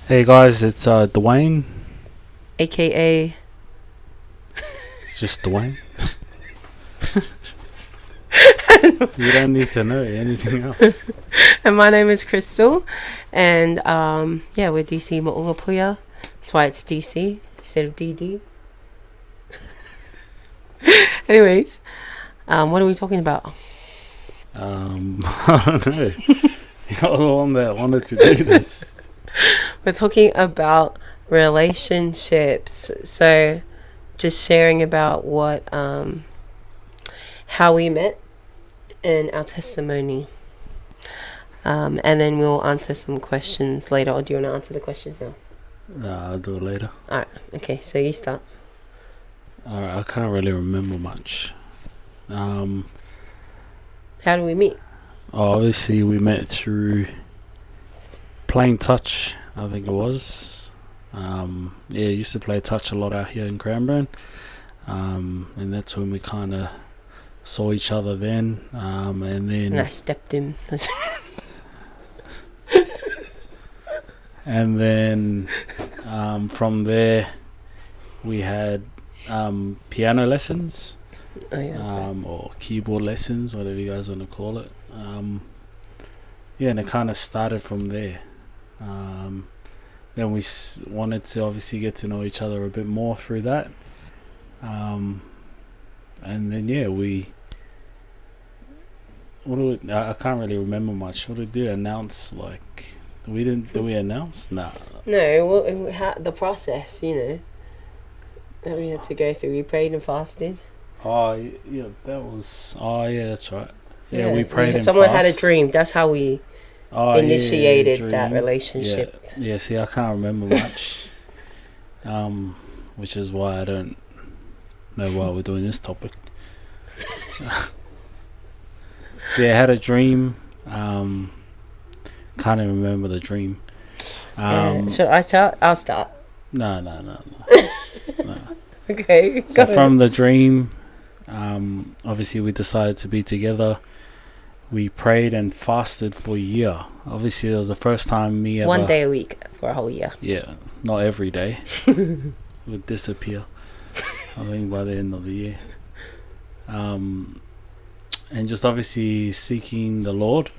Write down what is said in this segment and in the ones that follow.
Hey guys, it's Dwayne. AKA. It's just Dwayne. You don't need to know anything else. And my name is Crystal. And yeah, we're Dcmoungapuia. That's why it's DC instead of DD. Anyways, what are we talking about? I don't know. You're the one that wanted to do this. We're talking about relationships. So just sharing about what how we met and our testimony. And then we'll answer some questions later. Or do you want to answer the questions now? Nah, I'll do it later. Alright, okay, so you start. Alright, I can't really remember much. How do we meet? Obviously we met through playing touch, I think it was. Yeah, used to play touch a lot out here in Cranbourne. And that's when we kind of saw each other then. And then... And I stepped in. And then from there we had piano lessons, Oh, yeah, that's right. or keyboard lessons, whatever you guys want to call it. Yeah, and it kind of started from there. Then we wanted to obviously get to know each other a bit more through that. And then yeah, I can't really remember much. What did we do? Announce, like... Did we announce? Nah. No, well, it had the process, that we had to go through. We prayed and fasted. Oh, yeah, that was... Oh, yeah, that's right. Yeah, we prayed and someone had a fast. dream. That's how we initiated that relationship. Yeah, see, I can't remember much. Which is why I don't know why we're doing this topic. Yeah, I had a dream. Can't even remember the dream. Should I start? I'll start. No. Okay. So from the dream, obviously we decided to be together. We prayed and fasted for a year. Obviously, it was the first time me ever... 1 day a week for a whole year. Yeah, not every day. It would disappear, I think, by the end of the year. And just obviously seeking the Lord,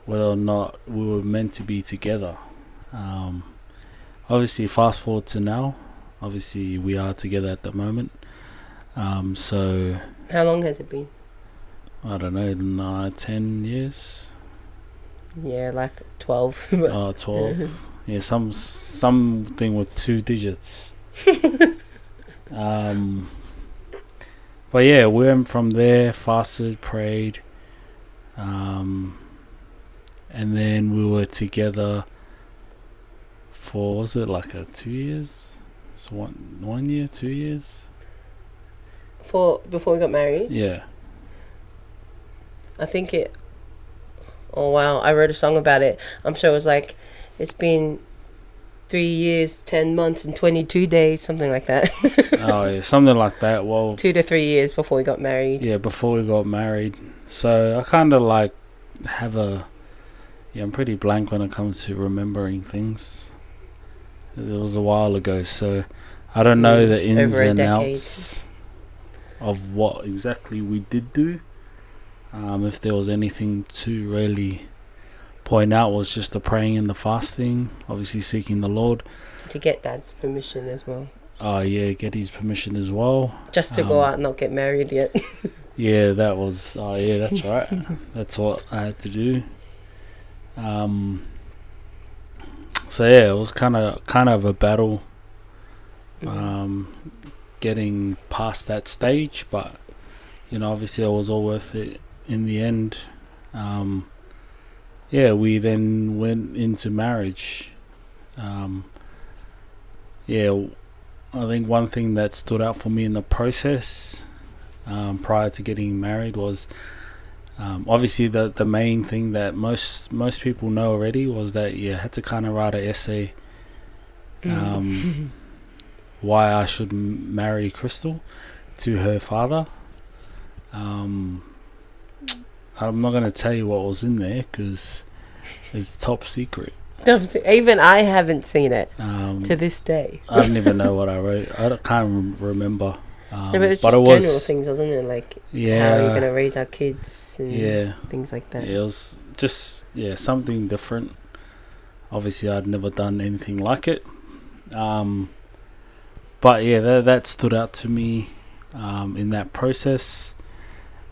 whether or not we were meant to be together. Obviously, fast forward to now. Obviously, we are together at the moment. So... How long has it been? I don't know, 10 years? Yeah, like 12. 12. Yeah, something with 2 digits. But yeah, we went from there, fasted, prayed. And then we were together for, was it like 2 years? So 1 year, 2 years? Before we got married? Yeah. I think it... Oh, wow. I wrote a song about it. I'm sure it was like... It's been 3 years, 10 months, and 22 days. Something like that. Oh, yeah. Something like that. Well... 2 to 3 years before we got married. Yeah, before we got married. So, I kind of like... have a... Yeah, I'm pretty blank when it comes to remembering things. It was a while ago, so... I don't know the ins and outs of what exactly we did do. If there was anything to really point out, was just the praying and the fasting, obviously seeking the Lord. To get Dad's permission as well. Oh yeah, get his permission as well. Just to go out and not get married yet. Yeah, that was... Oh yeah, that's right. That's what I had to do. So yeah, it was kind of a battle. Getting past that stage, but obviously it was all worth it in the end. Yeah, we then went into marriage. Yeah, I think one thing that stood out for me in the process, prior to getting married, was obviously the main thing that most people know already, was that you had to kind of write an essay. Why I should marry Crystal to her father. I'm not going to tell you what was in there because it's top secret. Even I haven't seen it to Um, this day. I don't even know what I wrote. Can't remember. No, but it's But just it general was, things, wasn't it? Like how you're yeah, gonna raise our kids and yeah. things like that. It was just, yeah, something different. Obviously, I'd never done anything like it. Um, but yeah, that stood out to me in that process.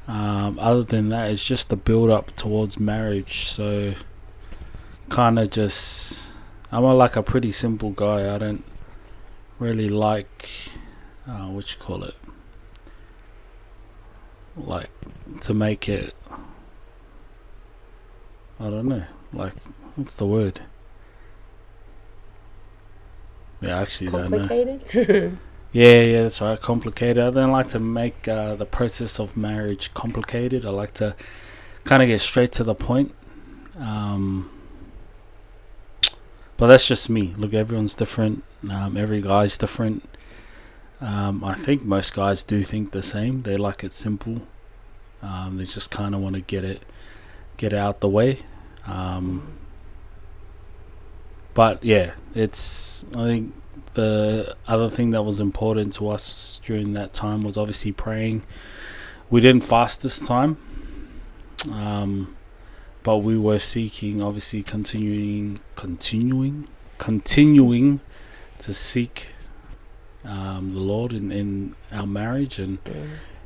Other than that, it's just the build up towards marriage. So, kind of just, like a pretty simple guy. I don't really like, what you call it, like to make it, I don't know, like, what's the word? Yeah, I actually don't know. Complicated. Yeah, that's right. Complicated. I don't like to make the process of marriage complicated. I like to kind of get straight to the point. Um, but that's just me. Look, everyone's different. Every guy's different. I think most guys do think the same. They like it simple. They just kind of want to get out the way. But yeah, I think the other thing that was important to us during that time was obviously praying. We didn't fast this time, but we were seeking, obviously continuing to seek the Lord in our marriage, and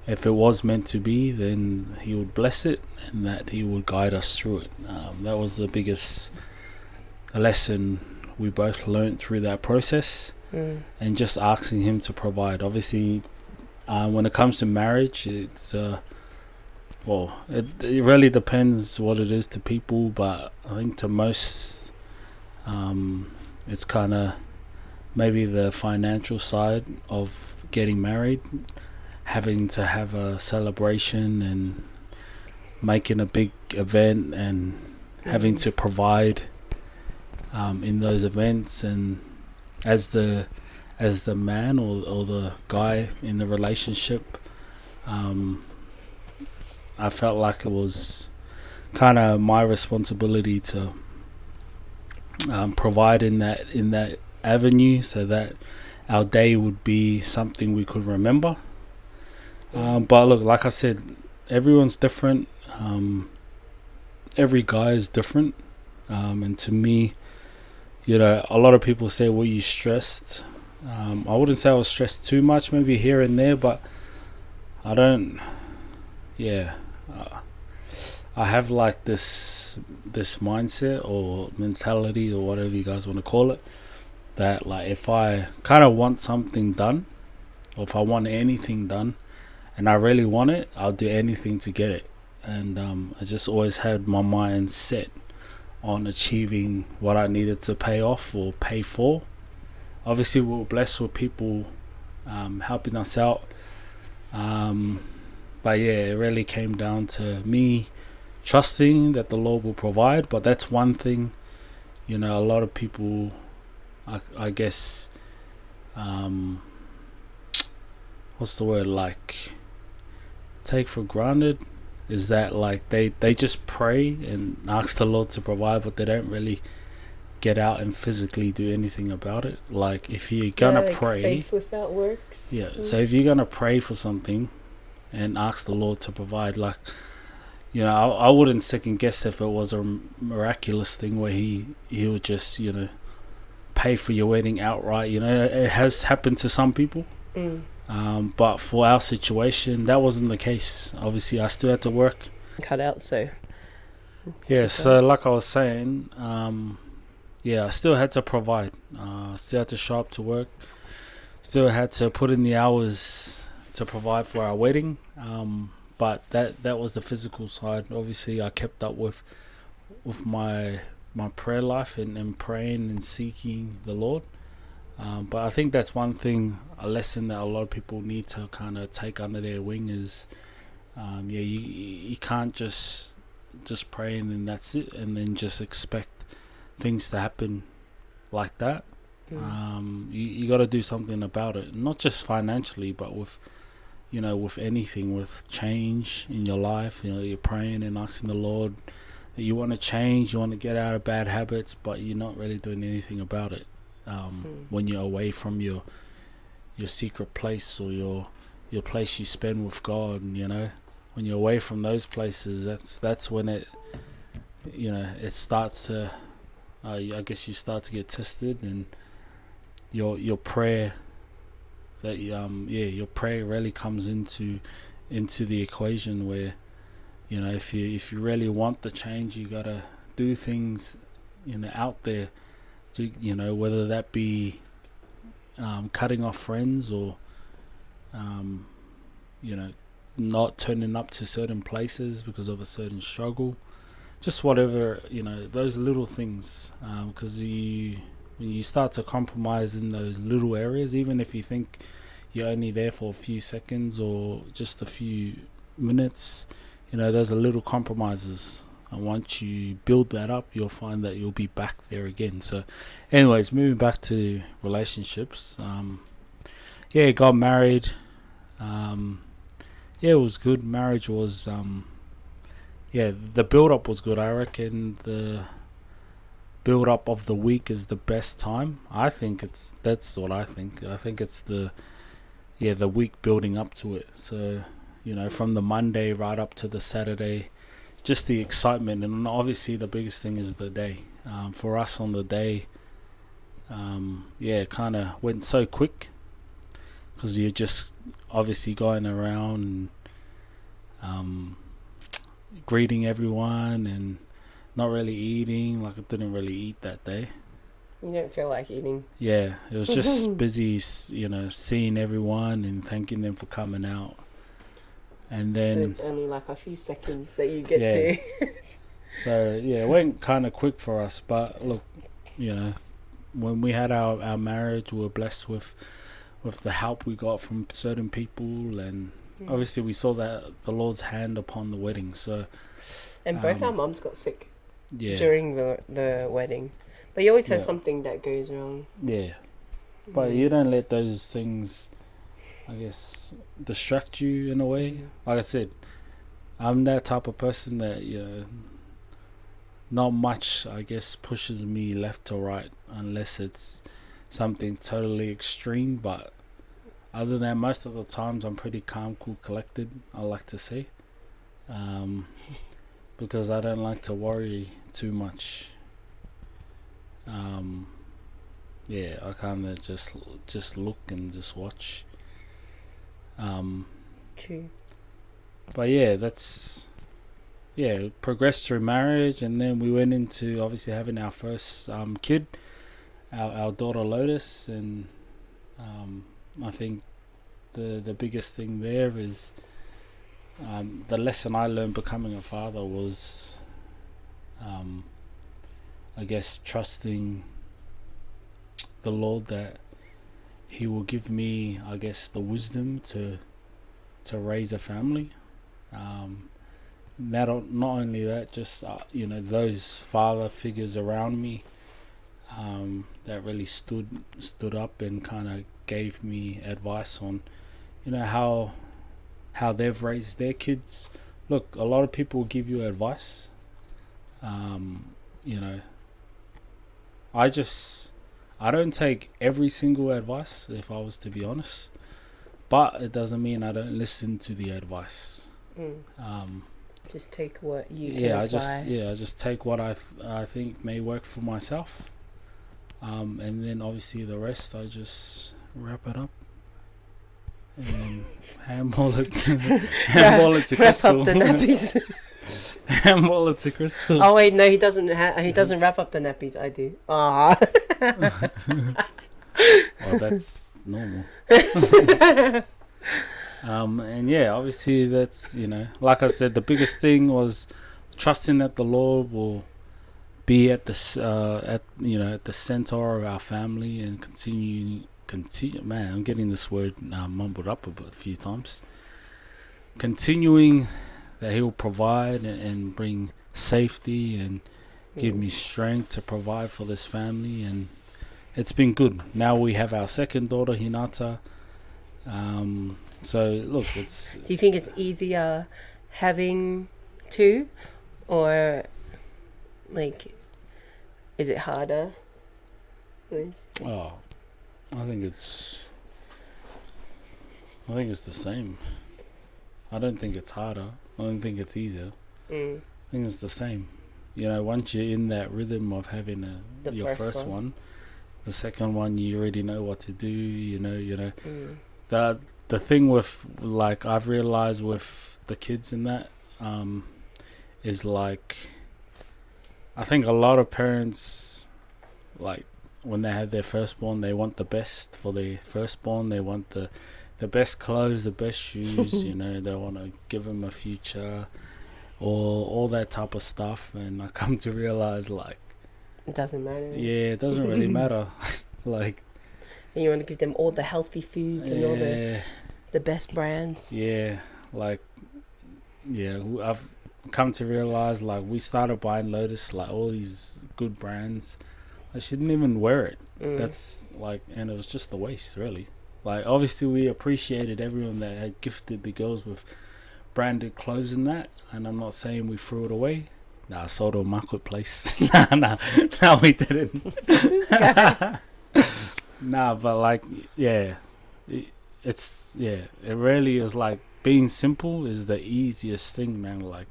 if it was meant to be, then He would bless it, and that He would guide us through it. That was the biggest lesson we both learned through that process, and just asking Him to provide. Obviously, when it comes to marriage, it's it really depends what it is to people, but I think to most, it's kind of maybe the financial side of getting married, having to have a celebration and making a big event and having to provide in those events, and as the man or the guy in the relationship, I felt like it was kind of my responsibility to provide in that avenue, so that our day would be something we could remember. But look, like I said, everyone's different. Every guy is different, and to me, a lot of people say, "Were you stressed?" I wouldn't say I was stressed too much, maybe here and there, but I don't. Yeah, I have like this mindset or mentality or whatever you guys want to call it, that like if I kind of want something done, or if I want anything done, and I really want it, I'll do anything to get it. And I just always had my mind set on achieving what I needed to pay off or pay for. Obviously, we were blessed with people helping us out. But yeah, it really came down to me trusting that the Lord will provide. But that's one thing, a lot of people, I guess, what's the word, like, take for granted, is that like they just pray and ask the Lord to provide, but they don't really get out and physically do anything about it. Like, if you're gonna like pray, faith without works. so if you're gonna pray for something and ask the Lord to provide, like, I wouldn't second guess if it was a miraculous thing where he would just pay for your wedding outright. It has happened to some people. But for our situation, that wasn't the case. Obviously, I still had to work. Cut out, so. Yeah, so like I was saying, I still had to provide. Still had to show up to work. Still had to put in the hours to provide for our wedding. But that was the physical side. Obviously, I kept up with my prayer life and praying and seeking the Lord. But I think that's one thing, a lesson that a lot of people need to kind of take under their wing is, you can't just pray and then that's it, and then just expect things to happen like that. You got to do something about it, not just financially, but with anything, with change in your life. You're praying and asking the Lord you want to change, you want to get out of bad habits, but you're not really doing anything about it. When you're away from your secret place or your place you spend with God, and when you're away from those places, that's when it starts to. I guess you start to get tested, and your prayer your prayer really comes into the equation, where if you really want the change, you gotta do things out there to, whether that be cutting off friends, or not turning up to certain places because of a certain struggle, just whatever, those little things, because when you start to compromise in those little areas, even if you think you're only there for a few seconds or just a few minutes, those are little compromises, and once you build that up, you'll find that you'll be back there again. So anyways, moving back to relationships, got married. It was good. Marriage was the build up was good. I reckon the build up of the week is the best time. That's what I think. I think it's the week building up to it. So from the Monday right up to the Saturday, just the excitement, and obviously the biggest thing is the day. For us on the day, it kind of went so quick, because you're just obviously going around and greeting everyone and not really eating. Like, I didn't really eat that day. You don't feel like eating. Yeah, it was just busy, seeing everyone and thanking them for coming out. And then it's only like a few seconds that you get to. So it went kind of quick for us. But look, when we had our marriage, we were blessed with the help we got from certain people, and obviously we saw that the Lord's hand upon the wedding. So, and both our mums got sick during the wedding, but you always have something that goes wrong. Yeah, but you don't let those things, I guess, distract you in a way. Like I said, I'm that type of person that not much, I guess, pushes me left to right, unless it's something totally extreme. But other than that, most of the times I'm pretty calm, cool, collected, I like to say, because I don't like to worry too much. I kind of just look and just watch. True. But progressed through marriage, and then we went into obviously having our first kid, our daughter Lotus, and I think the biggest thing there is the lesson I learned becoming a father was, I guess, trusting the Lord that He will give me, I guess, the wisdom to raise a family. Not only that, just those father figures around me that really stood up and kind of gave me advice on how they've raised their kids. Look, a lot of people will give you advice. I don't take every single advice, if I was to be honest, but it doesn't mean I don't listen to the advice. Just take what you can apply. I just take what I think may work for myself, and then obviously the rest I just wrap it up and then handball it to Crystal. Wrap up the nappies. Handball it to Crystal. Oh wait, no, he doesn't. He doesn't wrap up the nappies. I do. Ah. Well, that's normal. And obviously that's, like I said, the biggest thing was trusting that the Lord will be at the center of our family, and continue. Man, I'm getting this word mumbled up a few times. Continuing that He will provide and bring safety and give me strength to provide for this family, and it's been good. Now we have our second daughter, Hinata. So look, it's. Do you think it's easier having two, or Like, is it harder? Oh, I think it's the same. I don't think it's harder. I don't think it's easier. I think it's the same. You know, once you're in that rhythm of having your first one, the second one you already know what to do. You know. The thing with, like, I've realized with the kids in that is, like, I think a lot of parents, like, when they have their firstborn, they want the best for their firstborn. They want the best clothes, the best shoes. You know, they want to give them a future, or all that type of stuff. And I come to realize, like, it doesn't matter. Yeah, it doesn't really matter. Like, and you want to give them all the healthy foods and all the best brands. Yeah, like, I've come to realize, like, we started buying Lotus, like, all these good brands. She didn't even wear it. That's like, and it was just a waste, really. Like, obviously we appreciated everyone that had gifted the girls with branded clothes and that, and I'm not saying we threw it away. Nah, I sold it on marketplace. nah, we didn't. Nah, but, like, yeah, it really is, like, being simple is the easiest thing, man. Like,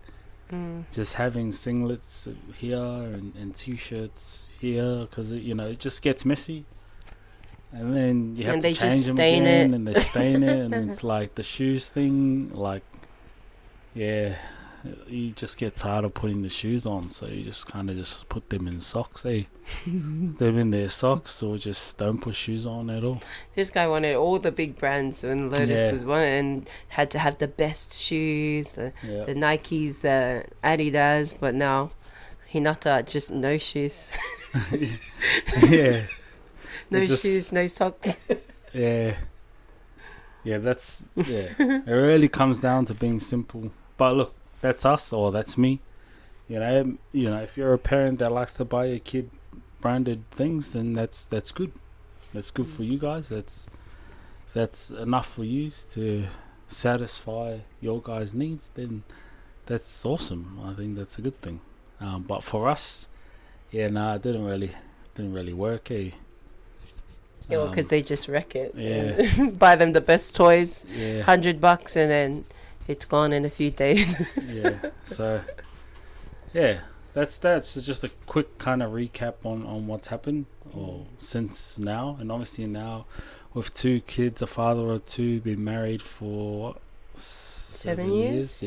just having singlets here and t-shirts here, because it just gets messy, and then you have to change them again, and they stain it, and it's like the shoes thing, like, you just get tired of putting the shoes on, so you just kind of just put them in socks, them in their socks, or just don't put shoes on at all. This guy wanted all the big brands when Lotus was one, and had to have the best shoes, the Nikes, Adidas, but now he not just no shoes. No shoes, no socks. It really comes down to being simple. But look, that's us, or that's me. You know, if you're a parent that likes to buy your kid branded things, then that's good. That's good for you guys. That's enough for you to satisfy your guys' needs. Then that's awesome. I think that's a good thing. But for us, it didn't really work. Yeah, because they just wreck it. Yeah. Buy them the best toys, Yeah. $100, and then it's gone in a few days. So that's just a quick kind of recap on what's happened or since now. And obviously now with 2 kids, a father of 2, been married for 7 years.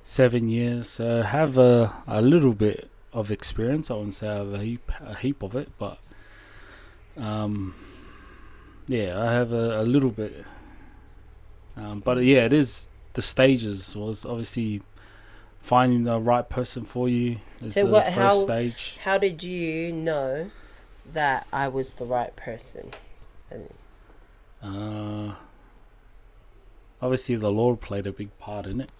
7 years. So have a little bit of experience. I wouldn't say I have a heap of it, but I have a little bit. But it is, the stages was obviously finding the right person for you is the first stage. How did you know that I was the right person? Obviously the Lord played a big part in it.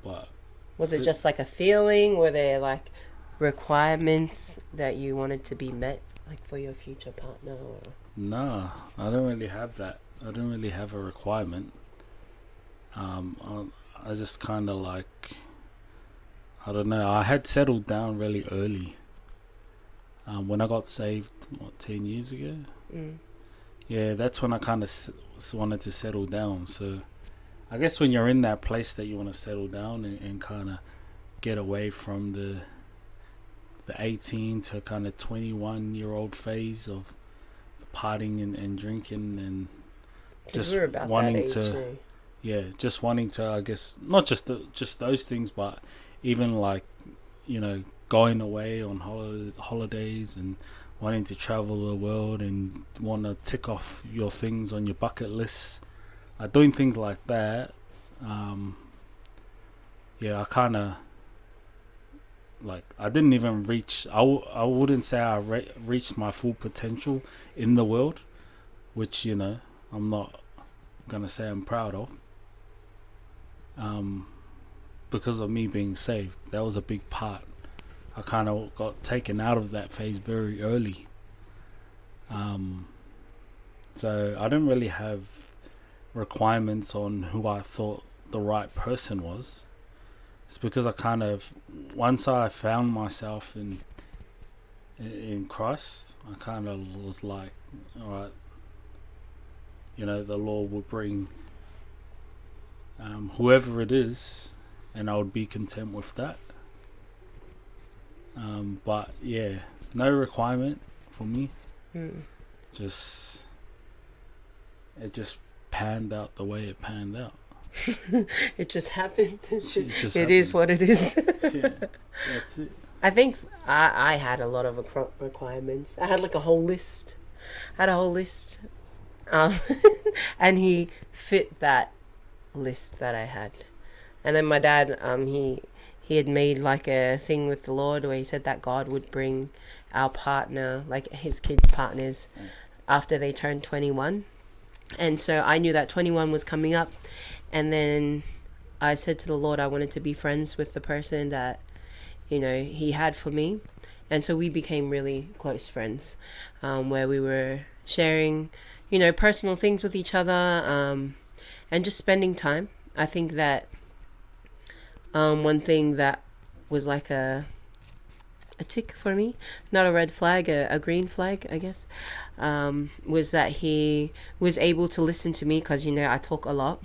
But was it just like a feeling? Were there like requirements that you wanted to be met, like for your future partner? Or? No, I don't really have that. I don't really have a requirement. I just kind of like, I don't know, I had settled down really early. When I got saved, 10 years ago? That's when I kind of wanted to settle down. So I guess when you're in that place that you want to settle down and kind of get away from the 18 to kind of 21-year-old phase of partying and drinking and just wanting to, just wanting to, I guess, not just those things, but even like, going away on holidays and wanting to travel the world and want to tick off your things on your bucket list, like doing things like that. I kind of like, I didn't even reach, I wouldn't say I reached my full potential in the world, which I'm not gonna say I'm proud of, because of me being saved. That was a big part. I kind of got taken out of that phase very early, so I didn't really have requirements on who I thought the right person was. it's because I kind of, once I found myself in Christ, I kind of was like, all right, the Lord will bring whoever it is, and I would be content with that. But yeah, no requirement for me. Just it just panned out the way it panned out. It just happened. It is what it is. Yeah, that's it. I think I had a lot of requirements. I had like a whole list. And he fit that list that I had. And then my dad, he had made like a thing with the Lord where he said that God would bring our partner, like his kids' partners, after they turned 21. And so I knew that 21 was coming up. And then I said to the Lord, I wanted to be friends with the person that, he had for me. And so we became really close friends, where we were sharing, personal things with each other, and just spending time. I think that one thing that was like a tick for me, not a red flag, a green flag, I guess, was that he was able to listen to me, because I talk a lot.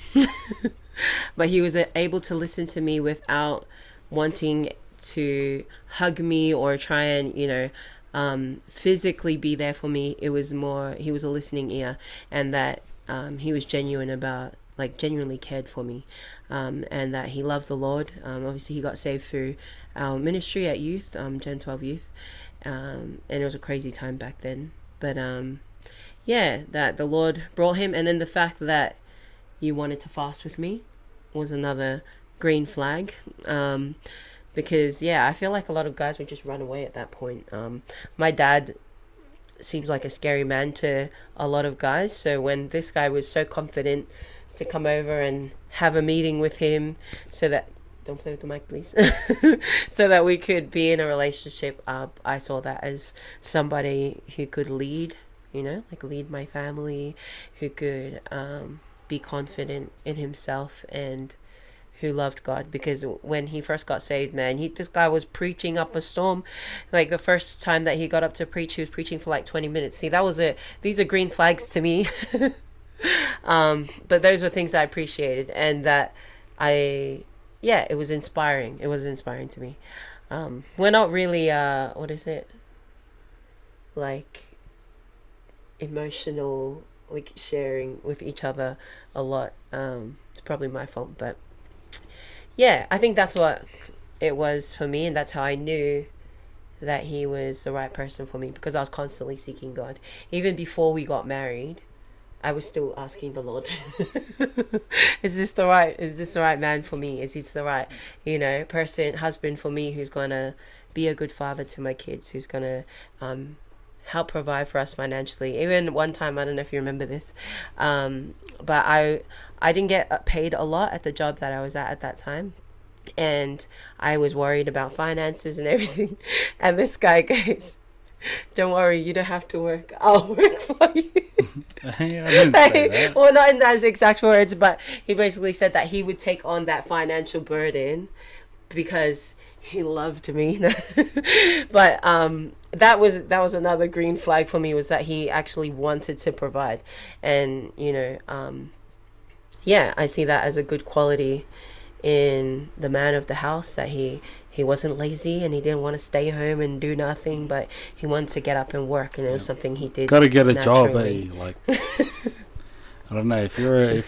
But he was able to listen to me without wanting to hug me or try and physically be there for me. It was more, he was a listening ear, and that he was genuinely cared for me, and that he loved the Lord. Obviously he got saved through our ministry at youth, Gen 12 youth, and it was a crazy time back then. But that the Lord brought him. And then the fact that you wanted to fast with me was another green flag, because I feel like a lot of guys would just run away at that point. My dad seems like a scary man to a lot of guys, so when this guy was so confident to come over and have a meeting with him, so that, don't play with the mic please, so that we could be in a relationship, I saw that as somebody who could lead, lead my family, who could be confident in himself, and who loved God. Because when he first got saved, man, this guy was preaching up a storm. Like the first time that he got up to preach, he was preaching for like 20 minutes. See, these are green flags to me. But those were things I appreciated, and that it was inspiring. It was inspiring to me. We're not really, what is it? Like emotional, like sharing with each other a lot. It's probably my fault, but I think that's what it was for me, and that's how I knew that he was the right person for me, because I was constantly seeking God. Even before we got married, I was still asking the Lord, is this the right man for me? Is this the right, husband for me, who's going to be a good father to my kids, who's going to help provide for us financially. Even one time, I don't know if you remember this, but I didn't get paid a lot at the job that I was at that time, and I was worried about finances and everything. And this guy goes, "Don't worry, you don't have to work. I'll work for you." Hey, I didn't say that. Well, not in those exact words, but he basically said that he would take on that financial burden because he loved me. But that was another green flag for me, was that he actually wanted to provide. And I see that as a good quality in the man of the house, that he wasn't lazy and he didn't want to stay home and do nothing, but he wanted to get up and work, and it was something he did. Gotta get a job, naturally. Like I don't know, if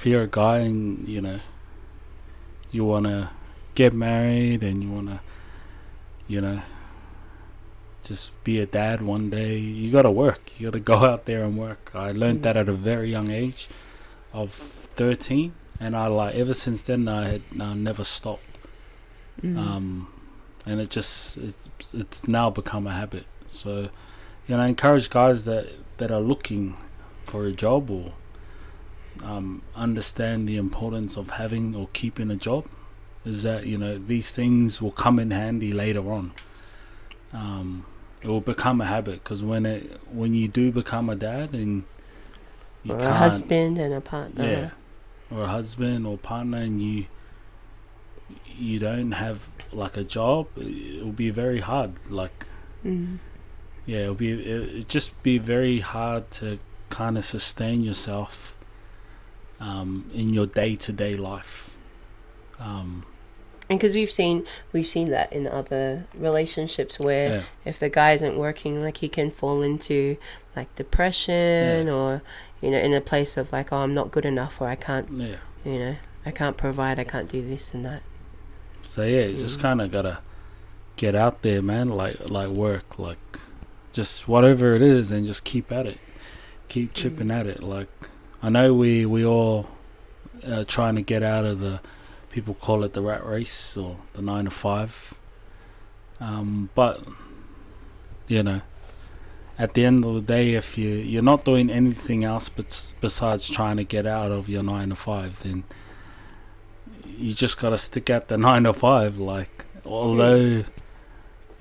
you're a guy and you wanna get married and you wanna just be a dad one day, you gotta work. You gotta go out there and work. I learned that at a very young age of 13, and I ever since then I never stopped. And it's now become a habit. So I encourage guys that are looking for a job, or understand the importance of having or keeping a job, is that these things will come in handy later on. It will become a habit, because when you do become a dad and or a husband and a partner, or a husband or partner, and you don't have like a job, it'll be very hard. Like, yeah, it'll just be very hard to kind of sustain yourself in your day-to-day life. And because we've seen that in other relationships where if the guy isn't working, like he can fall into like depression or in a place of like, oh, I'm not good enough, or I can't I can't provide, I can't do this and that. So you just kind of gotta get out there, man, like work, like just whatever it is, and just keep at it, keep chipping at it. Like, I know we all trying to get out of the, people call it the rat race or the 9 to 5, but at the end of the day, if you're not doing anything else besides trying to get out of your 9 to 5, then you just gotta stick at the 9 to 5. Like, although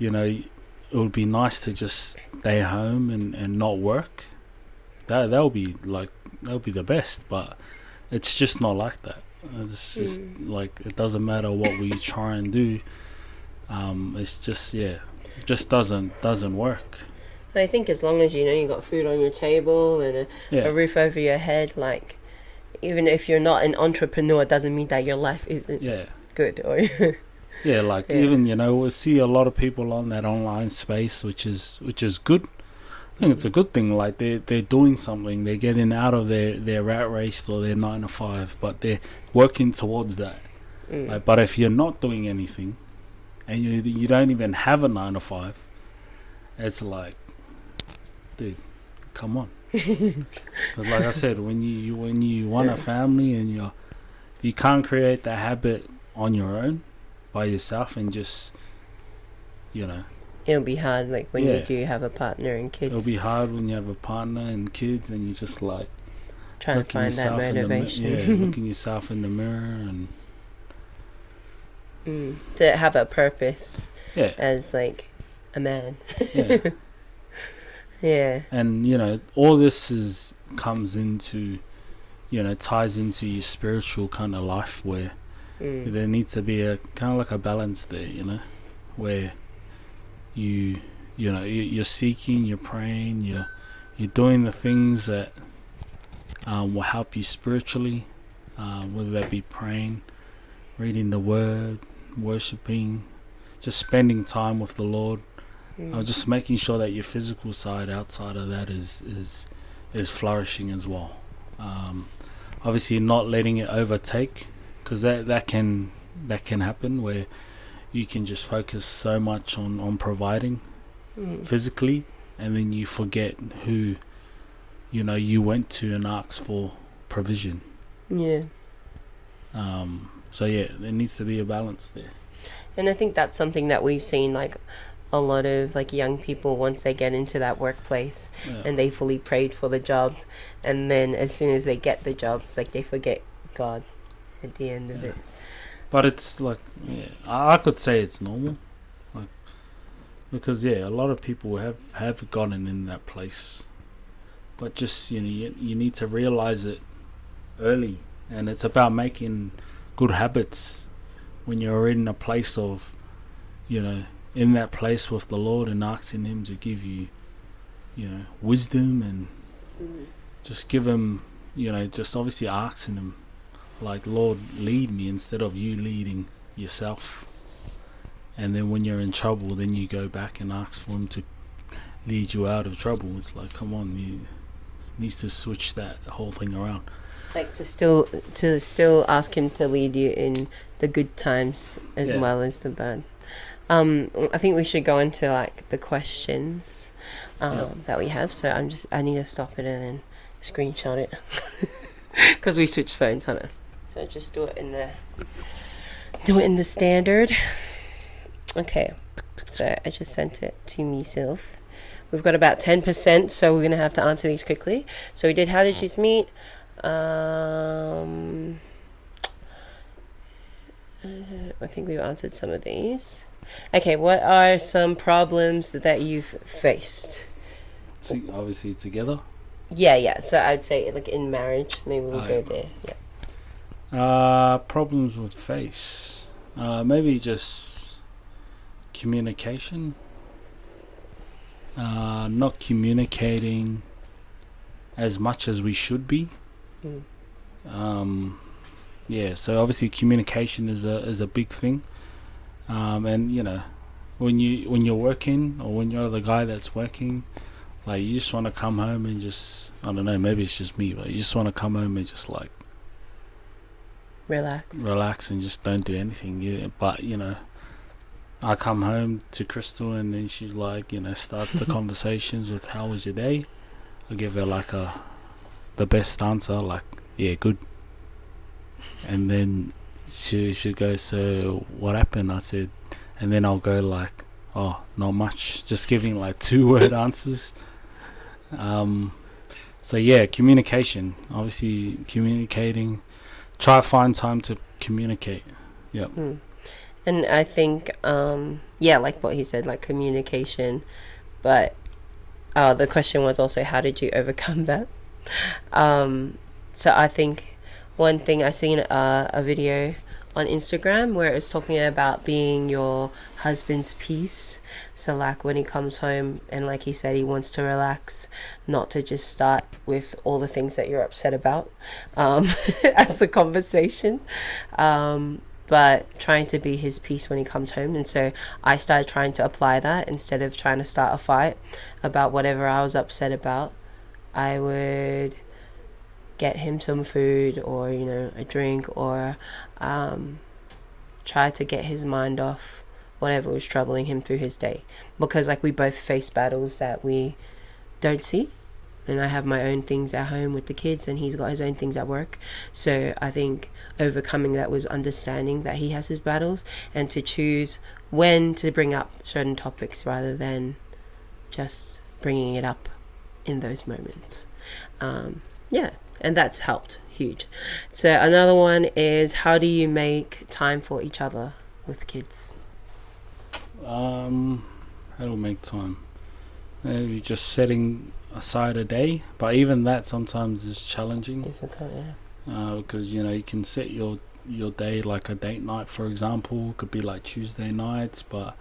it would be nice to just stay home and not work, that'll be the best, but it's just not like that. It's just like, it doesn't matter what we try and do, it's just just doesn't work. I think as long as you got food on your table and a roof over your head, like, even if you're not an entrepreneur, it doesn't mean that your life isn't good. Or even we see a lot of people on that online space, which is good. I think it's a good thing. Like, they're doing something, they're getting out of their rat race or their 9 to 5, but they're working towards that. Like, but if you're not doing anything and you don't even have a 9 to 5, it's like, dude, come on. Because like I said, when you want a family and if you can't create that habit on your own by yourself, and just it'll be hard, like when you do have a partner and kids. It'll be hard when you have a partner and kids, and you just like trying to find that motivation. Looking yourself in the mirror and to have a purpose as like a man. And all this comes into ties into your spiritual kind of life, where there needs to be a kind of like a balance there, where you're seeking, you're praying, you're doing the things that will help you spiritually, whether that be praying, reading the word, worshiping, just spending time with the Lord. Just making sure that your physical side outside of that is flourishing as well. Obviously not letting it overtake, because that can happen, where you can just focus so much on providing physically, and then you forget who you went to and asked for provision. So there needs to be a balance there. And I think that's something that we've seen, like a lot of like young people, once they get into that workplace and they fully prayed for the job, and then as soon as they get the job, it's like they forget God at the end of it. But it's like, I could say it's normal, like, because a lot of people have gotten in that place, but just you need to realize it early, and it's about making good habits when you're in a place of in that place with the Lord, and asking Him to give you wisdom, and just give Him just obviously asking Him, like, Lord, lead me, instead of you leading yourself. And then when you're in trouble, then you go back and ask for Him to lead you out of trouble. It's like, come on, you needs to switch that whole thing around. Like to still ask Him to lead you in the good times as well as the bad. I think we should go into like the questions that we have. So I need to stop it and then screenshot it because we switched phones on it. So just do it in the standard. Okay, so I just sent it to myself. We've got about 10%, so we're gonna have to answer these quickly. So we did, how did you meet? I think we've answered some of these. Okay, what are some problems that you've faced? Obviously together. Yeah. So I'd say like in marriage, maybe we'll go there. Yeah. Problems with face. Maybe just communication. Not communicating as much as we should be. Yeah, so obviously communication is a big thing. And when you're working, or when you're the guy that's working, like, you just want to come home and just, I don't know, maybe it's just me, but you just want to come home and just like relax and just don't do anything. Yeah, but I come home to Crystal, and then she's like, starts the conversations with, how was your day? I give her like the best answer, like, yeah, good. And then she go, so what happened? I said, and then I'll go like, oh, not much, just giving like 2-word answers. So yeah, communication, obviously communicating, try to find time to communicate. Yep. And I think like what he said, like communication, but the question was also, how did you overcome that? So I think one thing, I seen a video on Instagram where it's talking about being your husband's peace. So like when he comes home and, like he said, he wants to relax, not to just start with all the things that you're upset about as the conversation, but trying to be his peace when he comes home. And so I started trying to apply that. Instead of trying to start a fight about whatever I was upset about, I would get him some food, or a drink, or try to get his mind off whatever was troubling him through his day, because like we both face battles that we don't see, and I have my own things at home with the kids, and he's got his own things at work. So I think overcoming that was understanding that he has his battles, and to choose when to bring up certain topics rather than just bringing it up in those moments. And that's helped huge. So another one is, how do you make time for each other with kids? How to make time? Maybe just setting aside a day, but even that sometimes is challenging. Difficult, yeah. Because you can set your day, like a date night, for example, could be like Tuesday nights, but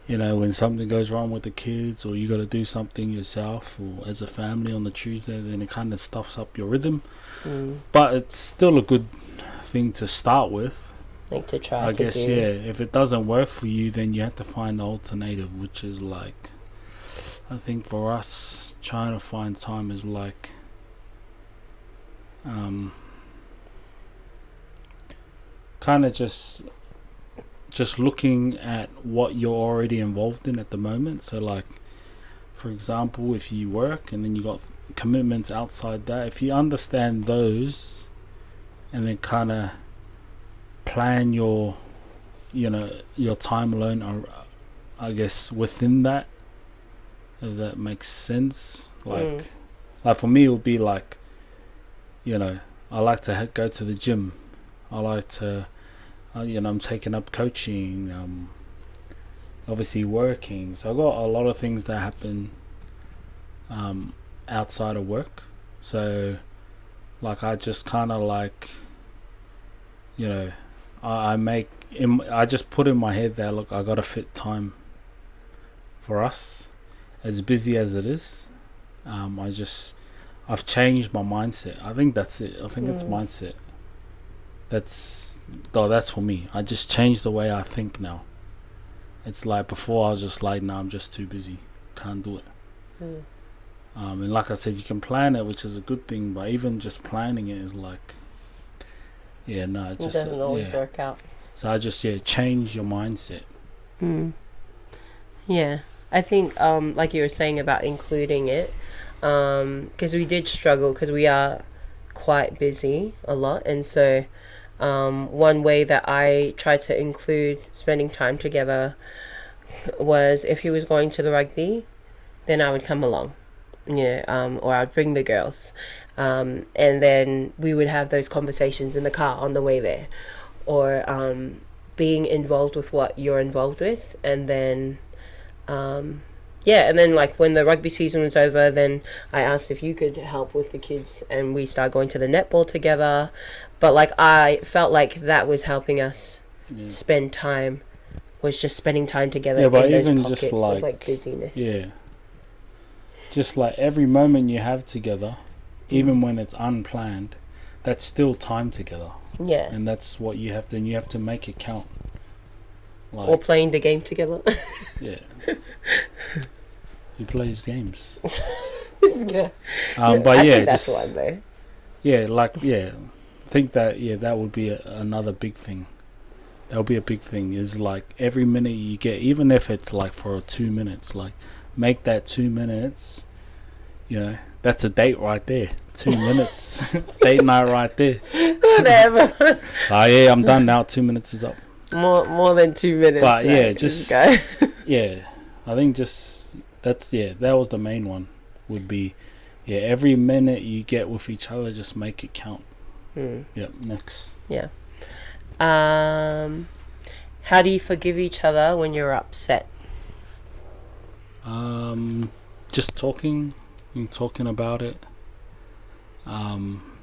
when something goes wrong with the kids, or you got to do something yourself or as a family on the Tuesday, then it kind of stuffs up your rhythm. But it's still a good thing to start with. Like to try. I guess, yeah. If it doesn't work for you, then you have to find an alternative, which is like, I think for us, trying to find time is like, kind of just looking at what you're already involved in at the moment. So like, for example, if you work and then you got commitments outside that, if you understand those and then kind of plan your time alone, I guess, within that, if that makes sense. Like for me, it would be like, I like to go to the gym. I like to I'm taking up coaching, obviously working. So I've got a lot of things that happen outside of work. So like, I just kind of like, I just put in my head that, look, I got to fit time for us, as busy as it is. I've changed my mindset. I think that's it. I think it's mindset. That's for me. I just changed the way I think now. It's like, before I was just like, no, I'm just too busy, can't do it. And like I said, you can plan it, which is a good thing, but even just planning it is like, it doesn't always work out. So I just change your mindset. Yeah, I think like you were saying about including it, because we did struggle, because we are quite busy a lot, and so one way that I tried to include spending time together was, if he was going to the rugby, then I would come along, or I'd bring the girls, and then we would have those conversations in the car on the way there, or being involved with what you're involved with, and then and then like when the rugby season was over, then I asked if you could help with the kids, and we started going to the netball together. But like, I felt like that was helping us spend time was just spending time together Yeah, but in those even pockets just of like busyness. yeah, just like every moment you have together, even when it's unplanned, that's still time together. Yeah. And that's what you have to, and you have to make it count. Like, Or playing the game together. yeah. Who plays games? Yeah. But I yeah, think that's just one though. yeah, like yeah, I think that that would be another big thing. That would be a big thing. Is like every minute you get, even if it's like for 2 minutes, like make that 2 minutes. You know, that's a date right there. 2 minutes, date night right there. Whatever. Oh yeah, I'm done now. 2 minutes is up. More than 2 minutes. But yeah, right? just Go. yeah, I think just that was the main one. Would be every minute you get with each other, just make it count. Yep. Next. Yeah. How do you forgive each other when you're upset? Just talking about it.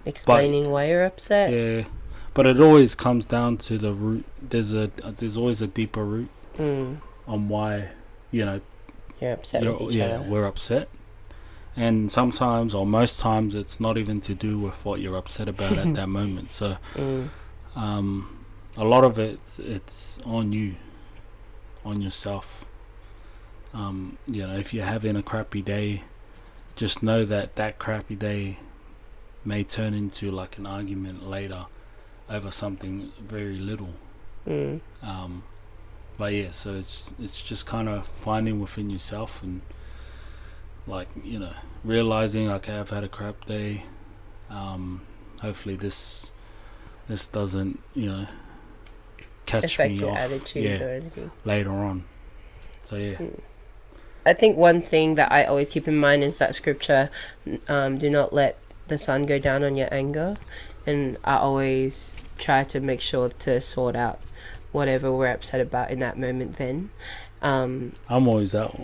Explaining why you're upset. Yeah, but it always comes down to the root. There's always a deeper root on why you're upset with each other. We're upset. And sometimes, or most times, it's not even to do with what you're upset about at that moment. So, a lot of it's on you, on yourself. If you're having a crappy day, just know that crappy day may turn into like an argument later over something very little. But yeah, so it's just kind of finding within yourself and like realizing, okay, I've had a crap day. Hopefully this doesn't catch affect me your off attitude or anything later on. So yeah. I think one thing that I always keep in mind is that scripture, do not let the sun go down on your anger, and I always try to make sure to sort out whatever we're upset about in that moment then. I'm always out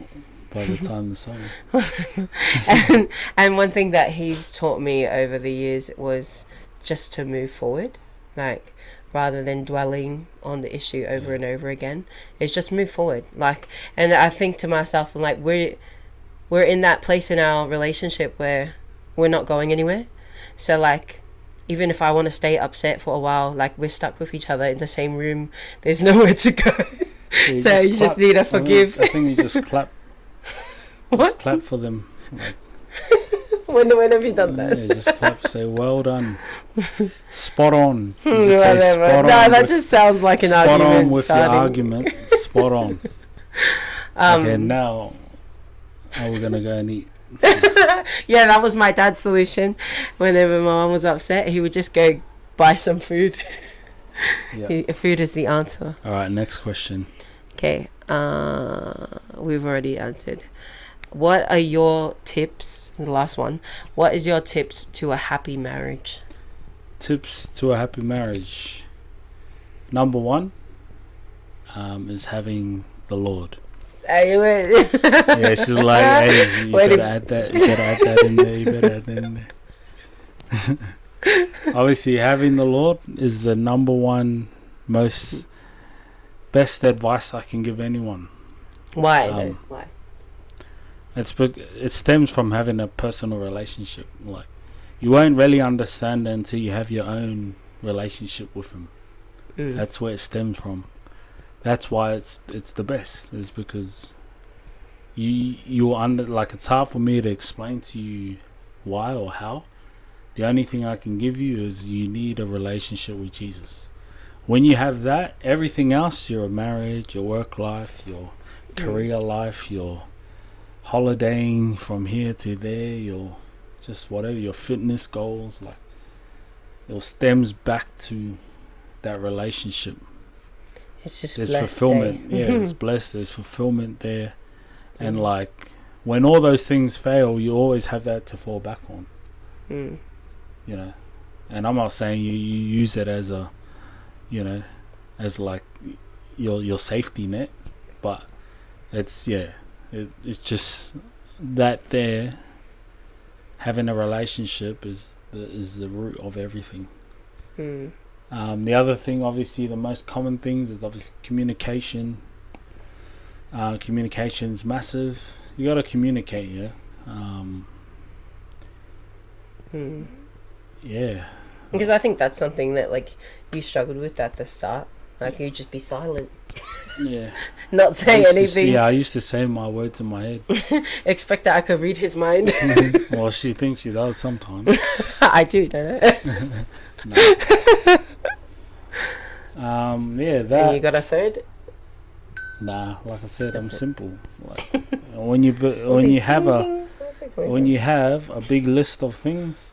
by the time the sun. and one thing that he's taught me over the years was just to move forward, like rather than dwelling on the issue over and over again. It's just move forward. Like, and I think to myself, I'm like, we're in that place in our relationship where we're not going anywhere. So like, even if I want to stay upset for a while, like we're stuck with each other in the same room, there's nowhere to go. So you just need to forgive. I think you just clap. What? Just clap for them. Like, when have you done that? Yeah, just clap, say well done, spot on. You just Whatever. say spot on. That just sounds like an argument. Spot on with starting. your argument. Spot on. Okay, now we're gonna go and eat. Yeah, that was my dad's solution. Whenever my mom was upset, he would just go buy some food. Food is the answer. All right, next question. Okay, we've already answered. What are your tips? The last one. What is your tips to a happy marriage? Tips to a happy marriage. Number 1 is having the Lord. Yeah, she's like, hey, you better add that. You better add that in there. You better add that in there. Obviously, having the Lord is the number 1 best advice I can give anyone. Why? Why? It stems from having a personal relationship. Like, you won't really understand it until you have your own relationship with Him. That's where it stems from. That's why it's the best. Is because you under, like, it's hard for me to explain to you why or how. The only thing I can give you is you need a relationship with Jesus. When you have that, everything else, your marriage, your work life, your career life, your holidaying from here to there, your just whatever, your fitness goals, like, it stems back to that relationship. It's just there's blessed, fulfillment. Yeah, it's blessed. There's fulfillment there, and like, when all those things fail, you always have that to fall back on. And I'm not saying you use it as a, as like your safety net, but it's it's just that there. Having a relationship is the root of everything. The other thing, obviously, the most common things is obviously communication. Communication's massive. You got to communicate, yeah. Yeah. Because I think that's something that like you struggled with at the start. Like you just be silent, Yeah. not say anything. I used to say my words in my head. Expect that I could read his mind. Well, she thinks she does sometimes. I do, don't I? Yeah, that. And you got a third? Nah, like I said, I'm simple. Like, when you have a big list of things,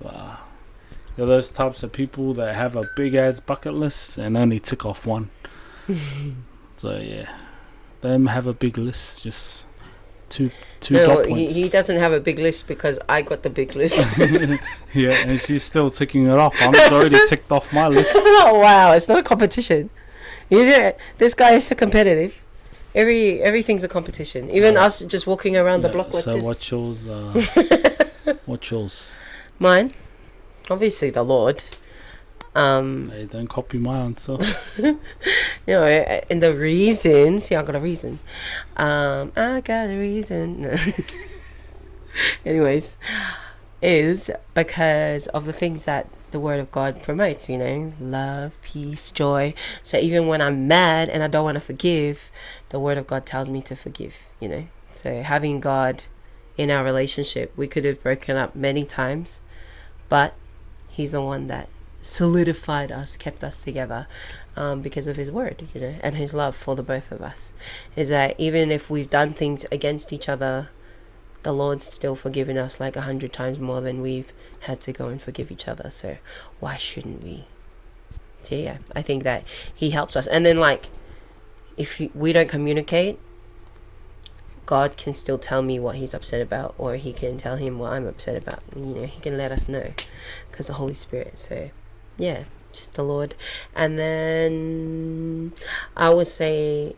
you're those types of people that have a big ass bucket list and only tick off one. So yeah, them have a big list, just two dot points. He doesn't have a big list because I got the big list. Yeah, and she's still ticking it off. I'm already ticked off my list. Oh wow, it's not a competition. This guy is so competitive. Everything's a competition. Even us just walking around the block like so this. So what's yours? What's yours? Mine, obviously the Lord. Hey, don't copy my answer. And the reason. See, I got a reason. I got a reason. No. Anyways, is because of the things that the Word of God promotes, love, peace, joy. So even when I'm mad and I don't want to forgive, the Word of God tells me to forgive, So having God in our relationship, we could have broken up many times, but He's the one that solidified us, kept us together, because of His Word, and His love for the both of us. Is that even if we've done things against each other, the Lord's still forgiven us like 100 times more than we've had to go and forgive each other. So why shouldn't we? So yeah, I think that He helps us. And then if we don't communicate, God can still tell me what He's upset about, or He can tell Him what I'm upset about. He can let us know because the Holy Spirit. So yeah, just the Lord. And then I would say,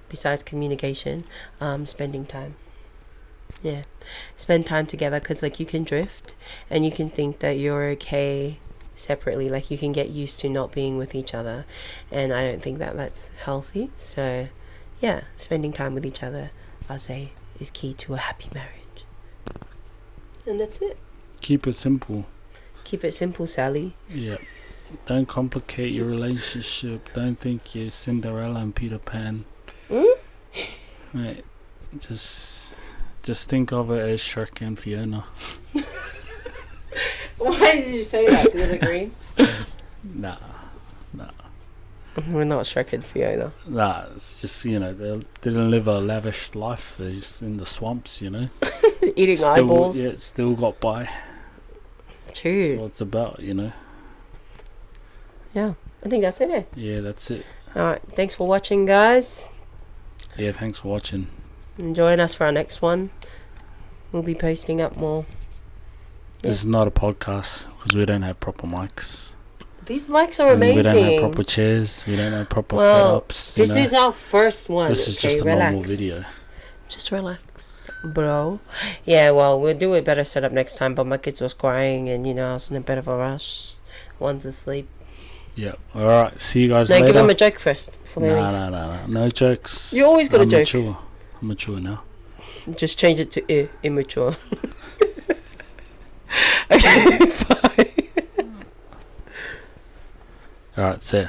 besides communication, spending time. Yeah, spend time together, because you can drift and you can think that you're okay separately. You can get used to not being with each other, and I don't think that that's healthy. So yeah, spending time with each other, I'll say, is key to a happy marriage. And that's it. Keep it simple. Keep it simple, Sally. Yeah. Don't complicate your relationship. Don't think you're Cinderella and Peter Pan. Right. Just think of it as Shrek and Fiona. Why did you say that? Did it agree? Nah. We're not Shrek and Fiona. Nah, it's just, they didn't live a lavish life. They're just in the swamps, Eating eyeballs. Yeah, it still got by. True. That's what it's about, Yeah, I think that's it. Yeah, that's it. Alright, thanks for watching, guys. Yeah, thanks for watching. And join us for our next one. We'll be posting up more. This is not a podcast because we don't have proper mics. These mics are amazing. We don't have proper chairs. We don't have proper setups. This is our first one. This is just a normal video. Just relax, bro. Yeah, well, we'll do a better setup next time. But my kids was crying, and I was in a bit of a rush. One's asleep. Yeah. All right. See you guys later. Give them a joke first before they leave. No. No jokes. You always got a joke. I'm mature now. Just change it to immature. Okay, bye. All right. See ya.